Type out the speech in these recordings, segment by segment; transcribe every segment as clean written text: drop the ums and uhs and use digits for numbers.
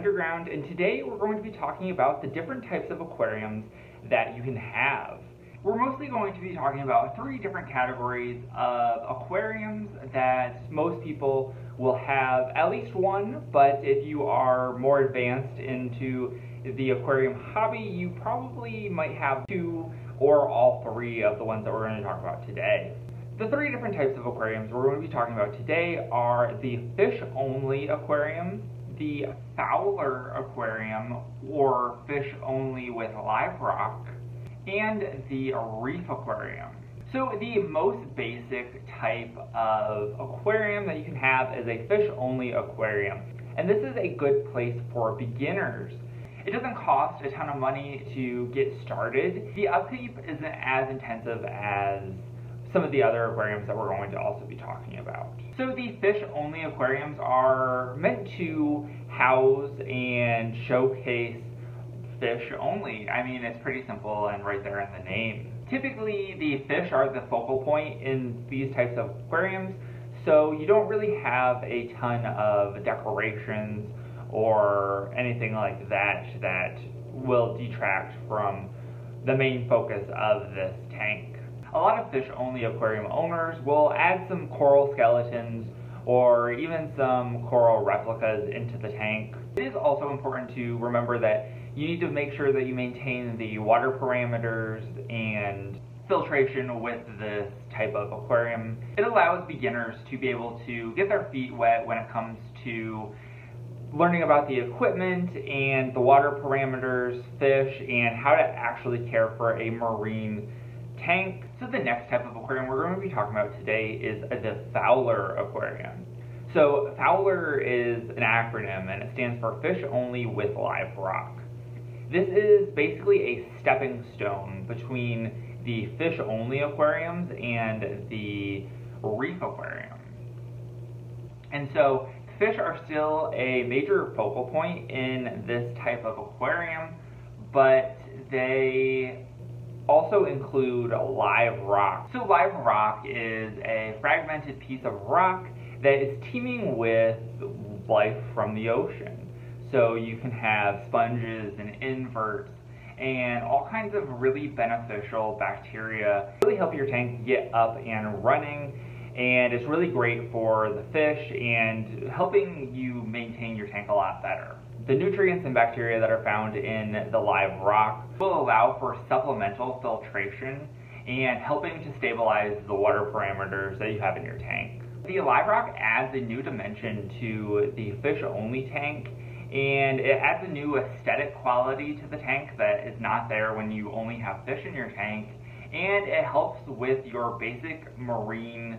Underground, and today we're going to be talking about the different types of aquariums that you can have. We're mostly going to be talking about 3 different categories of aquariums that most people will have at least one, but if you are more advanced into the aquarium hobby, you probably might have 2 or all 3 of the ones that we're going to talk about today. The 3 different types of aquariums we're going to be talking about today are the fish-only aquarium, the Fowler Aquarium, or fish-only with live rock, and the Reef Aquarium. So the most basic type of aquarium that you can have is a fish-only aquarium, and this is a good place for beginners. It doesn't cost a ton of money to get started. The upkeep isn't as intensive as some of the other aquariums that we're going to also be talking about. So the fish-only aquariums are meant to house and showcase fish only. I mean, it's pretty simple and right there in the name. Typically, the fish are the focal point in these types of aquariums, so you don't really have a ton of decorations or anything like that that will detract from the main focus of this tank. A lot of fish-only aquarium owners will add some coral skeletons or even some coral replicas into the tank. It is also important to remember that you need to make sure that you maintain the water parameters and filtration with this type of aquarium. It allows beginners to be able to get their feet wet when it comes to learning about the equipment and the water parameters, fish, and how to actually care for a marine tank. So the next type of aquarium we're going to be talking about today is the Fowler Aquarium. So FOWLR is an acronym and it stands for Fish Only with Live Rock. This is basically a stepping stone between the fish-only aquariums and the reef aquarium. And so fish are still a major focal point in this type of aquarium, but they also include live rock. So live rock is a fragmented piece of rock that is teeming with life from the ocean. So you can have sponges and inverts and all kinds of really beneficial bacteria. Really help your tank get up and running, and it's really great for the fish and helping you maintain your tank a lot better. The nutrients and bacteria that are found in the live rock will allow for supplemental filtration and helping to stabilize the water parameters that you have in your tank. The live rock adds a new dimension to the fish-only tank, and it adds a new aesthetic quality to the tank that is not there when you only have fish in your tank, and it helps with your basic marine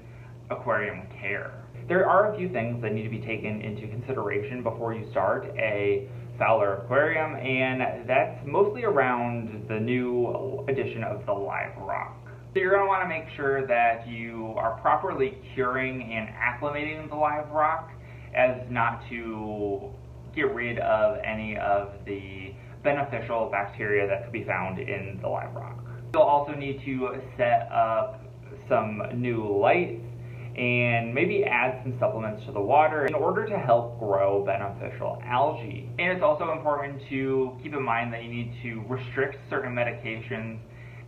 aquarium care. There are a few things that need to be taken into consideration before you start a Fowler Aquarium, and that's mostly around the new addition of the live rock. So you're going to want to make sure that you are properly curing and acclimating the live rock as not to get rid of any of the beneficial bacteria that could be found in the live rock. You'll also need to set up some new lights and maybe add some supplements to the water in order to help grow beneficial algae. And it's also important to keep in mind that you need to restrict certain medications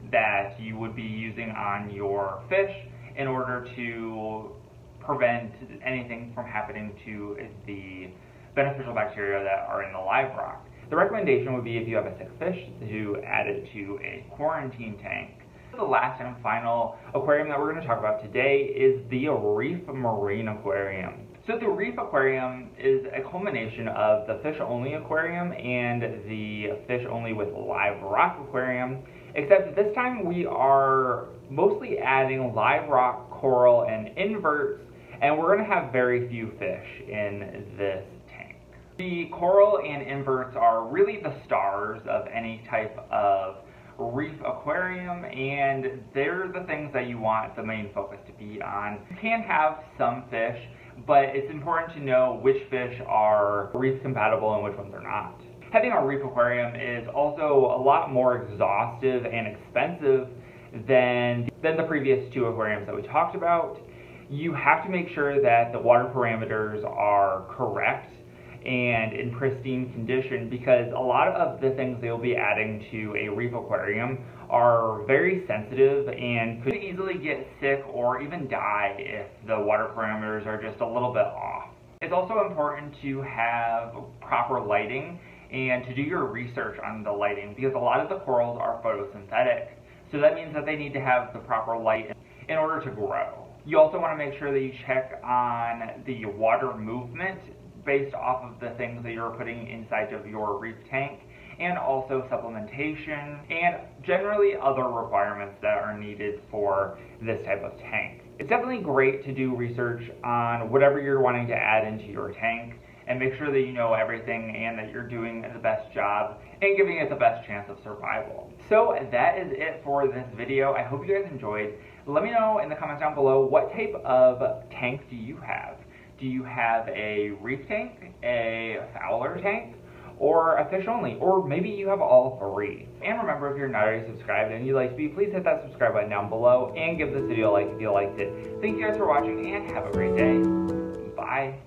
that you would be using on your fish in order to prevent anything from happening to the beneficial bacteria that are in the live rock. The recommendation would be, if you have a sick fish, to add it to a quarantine tank. The last and final aquarium that we're going to talk about today is the Reef Marine Aquarium. So the Reef Aquarium is a culmination of the fish-only aquarium and the fish-only with live rock aquarium, except this time we are mostly adding live rock, coral, and inverts, and we're going to have very few fish in this tank. The coral and inverts are really the stars of any type of reef aquarium, and they're the things that you want the main focus to be on. You can have some fish, but it's important to know which fish are reef compatible and which ones are not. Having a reef aquarium is also a lot more exhaustive and expensive than the previous 2 aquariums that we talked about. You have to make sure that the water parameters are correct and in pristine condition, because a lot of the things they'll be adding to a reef aquarium are very sensitive and could easily get sick or even die if the water parameters are just a little bit off. It's also important to have proper lighting and to do your research on the lighting, because a lot of the corals are photosynthetic. So that means that they need to have the proper light in order to grow. You also want to make sure that you check on the water movement based off of the things that you're putting inside of your reef tank, and also supplementation, and generally other requirements that are needed for this type of tank. It's definitely great to do research on whatever you're wanting to add into your tank, and make sure that you know everything and that you're doing the best job and giving it the best chance of survival. So that is it for this video. I hope you guys enjoyed. Let me know in the comments down below, what type of tank do you have? Do you have a reef tank, a FOWLR tank, or a fish only? Or maybe you have all three. And remember, if you're not already subscribed and you'd like to be, please hit that subscribe button down below and give this video a like if you liked it. Thank you guys for watching and have a great day. Bye.